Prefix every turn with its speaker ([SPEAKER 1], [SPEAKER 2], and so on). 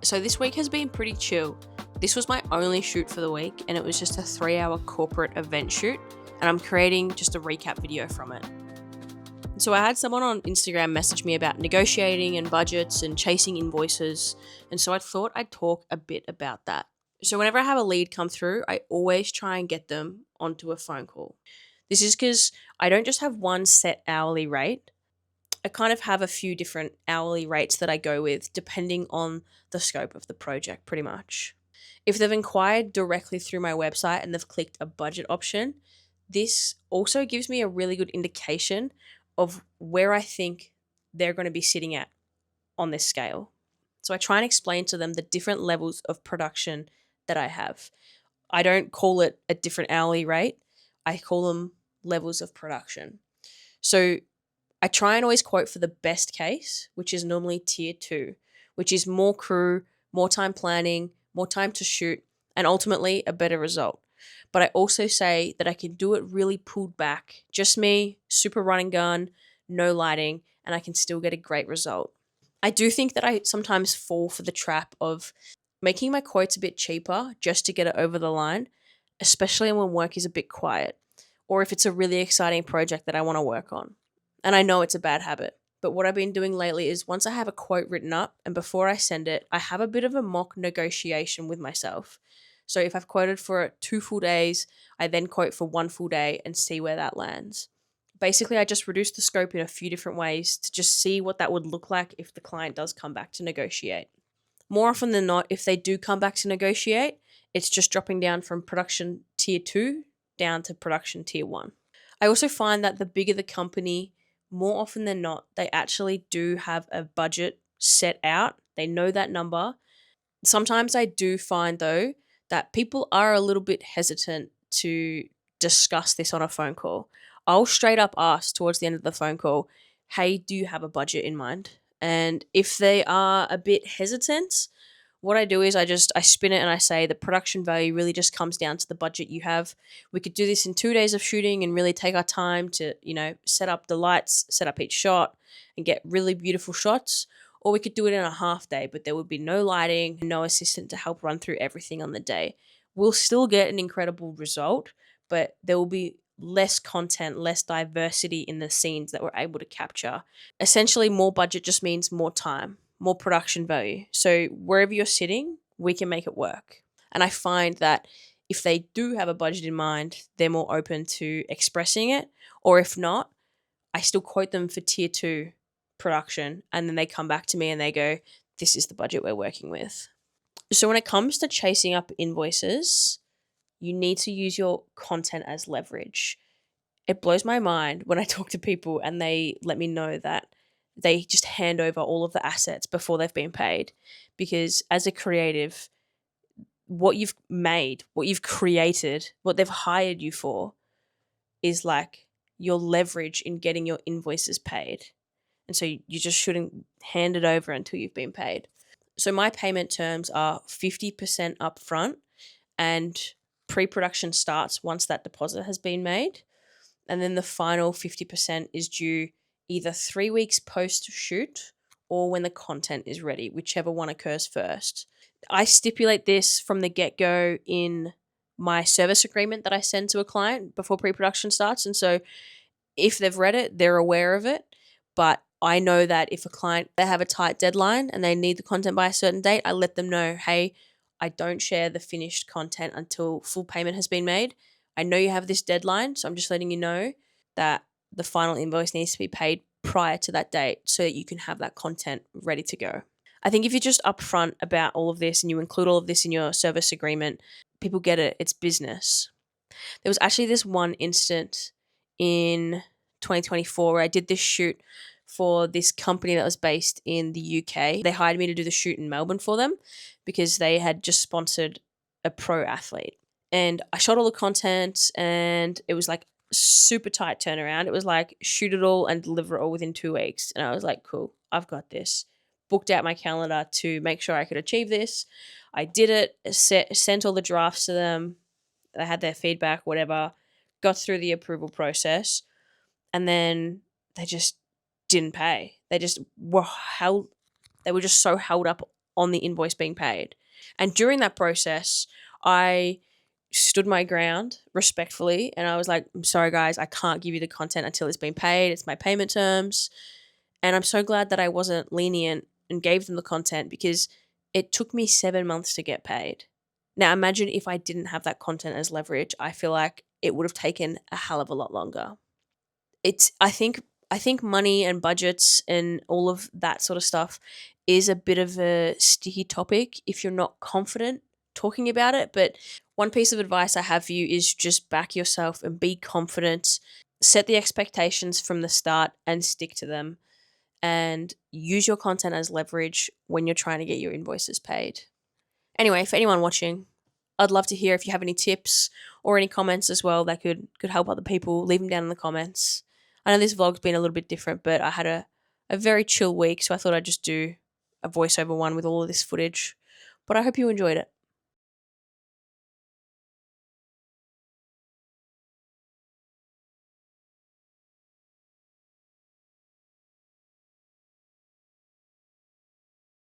[SPEAKER 1] So this week has been pretty chill. This was my only shoot for the week, and it was just a 3-hour corporate event shoot, and I'm creating just a recap video from it. So I had someone on Instagram message me about negotiating and budgets and chasing invoices, and so I thought I'd talk a bit about that. So whenever I have a lead come through, I always try and get them onto a phone call. This is because I don't just have one set hourly rate. I kind of have a few different hourly rates that I go with depending on the scope of the project, pretty much. If they've inquired directly through my website and they've clicked a budget option, this also gives me a really good indication of where I think they're going to be sitting at on this scale. So I try and explain to them the different levels of production that I have. I don't call it a different hourly rate. I call them levels of production. So I try and always quote for the best case, which is normally tier 2, which is more crew, more time planning, more time to shoot, and ultimately a better result. But I also say that I can do it really pulled back, just me, super run and gun, no lighting, and I can still get a great result. I do think that I sometimes fall for the trap of making my quotes a bit cheaper just to get it over the line, especially when work is a bit quiet, or if it's a really exciting project that I want to work on. And I know it's a bad habit, but what I've been doing lately is once I have a quote written up and before I send it, I have a bit of a mock negotiation with myself. So if I've quoted for 2 full days, I then quote for 1 full day and see where that lands. Basically, I just reduce the scope in a few different ways to just see what that would look like if the client does come back to negotiate. More often than not, if they do come back to negotiate, it's just dropping down from production tier 2 down to production tier 1. I also find that the bigger the company, more often than not, they actually do have a budget set out. They know that number. Sometimes I do find, though, that people are a little bit hesitant to discuss this on a phone call. I'll straight up ask towards the end of the phone call, hey, do you have a budget in mind? And if they are a bit hesitant, what I do is I spin it and I say the production value really just comes down to the budget you have. We could do this in 2 days of shooting and really take our time to, set up the lights, set up each shot and get really beautiful shots. Or we could do it in a half day, but there would be no lighting, no assistant to help run through everything on the day. We'll still get an incredible result, but there will be less content, less diversity in the scenes that we're able to capture. Essentially, more budget just means more time, more production value. So wherever you're sitting, we can make it work. And I find that if they do have a budget in mind, they're more open to expressing it. Or if not, I still quote them for tier 2 production. And then they come back to me and they go, this is the budget we're working with. So when it comes to chasing up invoices, you need to use your content as leverage. It blows my mind when I talk to people and they let me know that they just hand over all of the assets before they've been paid. Because as a creative, what you've made, what you've created, what they've hired you for is like your leverage in getting your invoices paid. And so you just shouldn't hand it over until you've been paid. So my payment terms are 50% upfront and pre-production starts once that deposit has been made. And then the final 50% is due either 3 weeks post-shoot or when the content is ready, whichever one occurs first. I stipulate this from the get-go in my service agreement that I send to a client before pre-production starts. And so if they've read it, they're aware of it. But I know that if a client, they have a tight deadline and they need the content by a certain date, I let them know, hey, I don't share the finished content until full payment has been made. I know you have this deadline, so I'm just letting you know that the final invoice needs to be paid prior to that date so that you can have that content ready to go. I think if you're just upfront about all of this and you include all of this in your service agreement, people get it. It's business. There was actually this one instant in 2024 where I did this shoot for this company that was based in the UK. They hired me to do the shoot in Melbourne for them because they had just sponsored a pro athlete. And I shot all the content and it was like super tight turnaround. It was like shoot it all and deliver it all within 2 weeks. And I was like, cool, I've got this. Booked out my calendar to make sure I could achieve this. I did it, sent all the drafts to them. They had their feedback, whatever, got through the approval process. And then they just didn't pay. They were just so held up on the invoice being paid. And during that process, I stood my ground respectfully, and I was like, I'm sorry guys, I can't give you the content until it's been paid. It's my payment terms. And I'm so glad that I wasn't lenient and gave them the content, because it took me 7 months to get paid. Now imagine if I didn't have that content as leverage. I feel like it would have taken a hell of a lot longer. I think money and budgets and all of that sort of stuff is a bit of a sticky topic if you're not confident talking about it. But one piece of advice I have for you is just back yourself and be confident. Set the expectations from the start and stick to them, and use your content as leverage when you're trying to get your invoices paid. Anyway, for anyone watching, I'd love to hear if you have any tips or any comments as well that could help other people. Leave them down in the comments. I know this vlog's been a little bit different, but I had a very chill week, so I thought I'd just do a voiceover one with all of this footage. But I hope you enjoyed it.